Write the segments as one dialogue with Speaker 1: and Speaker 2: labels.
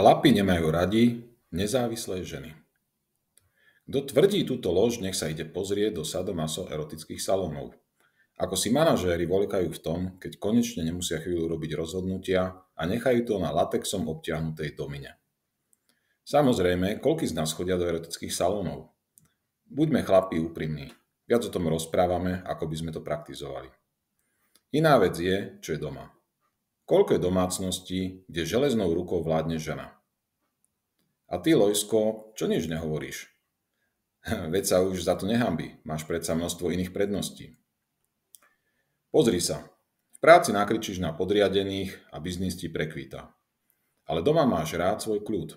Speaker 1: Chlapi nemajú radi nezávislé ženy. Kto tvrdí túto lož, nech sa ide pozrieť do sadomaso-erotických salónov. Ako si manažéri volikajú v tom, keď konečne nemusia chvíľu robiť rozhodnutia a nechajú to na latexom obtiahnutej domine. Samozrejme, koľký z nás chodia do erotických salónov? Buďme chlapi úprimní. Viac o tom rozprávame, ako by sme to praktizovali. Iná vec je, čo je doma. Koľko je domácností, kde železnou rukou vládne žena? A ty, Lojsko, čo nič nehovoríš? Veď sa už za to nehanbi, máš predsa množstvo iných predností. Pozri sa, v práci nakričíš na podriadených a biznis ti prekvíta. Ale doma máš rád svoj kľud.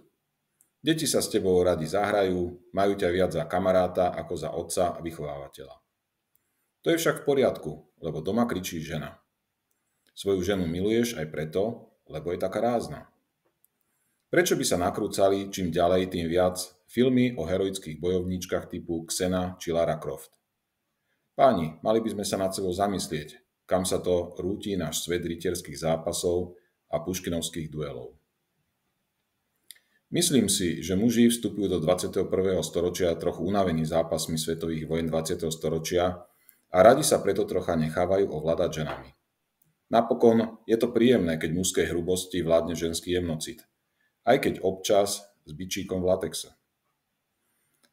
Speaker 1: Deti sa s tebou radi zahrajú, majú ťa viac za kamaráta ako za otca a vychovávateľa. To je však v poriadku, lebo doma kričí žena. Svoju ženu miluješ aj preto, lebo je taká rázna. Prečo by sa nakrúcali čím ďalej, tým viac filmy o heroických bojovníčkach typu Xena či Lara Croft? Páni, mali by sme sa nad sebou zamyslieť, kam sa to rúti náš svet rytierských zápasov a puškinovských duelov. Myslím si, že muži vstupujú do 21. storočia trochu unavení zápasmi svetových vojen 20. storočia a radi sa preto trocha nechávajú ovládať ženami. Napokon je to príjemné, keď mužskej hrubosti vládne ženský jemnocit, aj keď občas s bičíkom v latexe.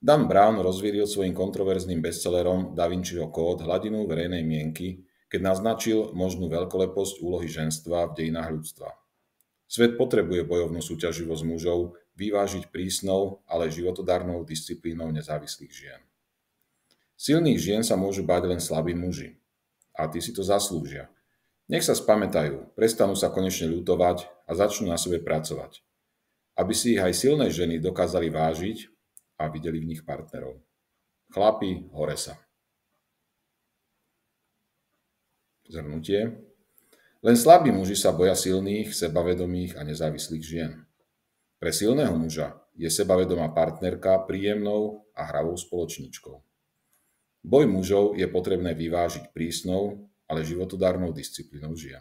Speaker 1: Dan Brown rozvíril svojím kontroverzným bestsellerom Da Vinciho kód hladinu verejnej mienky, keď naznačil možnú veľkoleposť úlohy ženstva v dejinách ľudstva. Svet potrebuje bojovnú súťaživosť mužov vyvážiť prísnou, ale životodárnou disciplínou nezávislých žien. Silných žien sa môžu báť len slabí muži. A tí si to zaslúžia. Nech sa spamätajú, prestanú sa konečne ľutovať a začnú na sebe pracovať. Aby si ich aj silné ženy dokázali vážiť a videli v nich partnerov. Chlapi, hore sa. Zhrnutie. Len slabí muži sa boja silných, sebavedomých a nezávislých žien. Pre silného muža je sebavedomá partnerka príjemnou a hravou spoločníčkou. Boj mužov je potrebné vyvážiť prísnou, ale životodárnou disciplínou žien.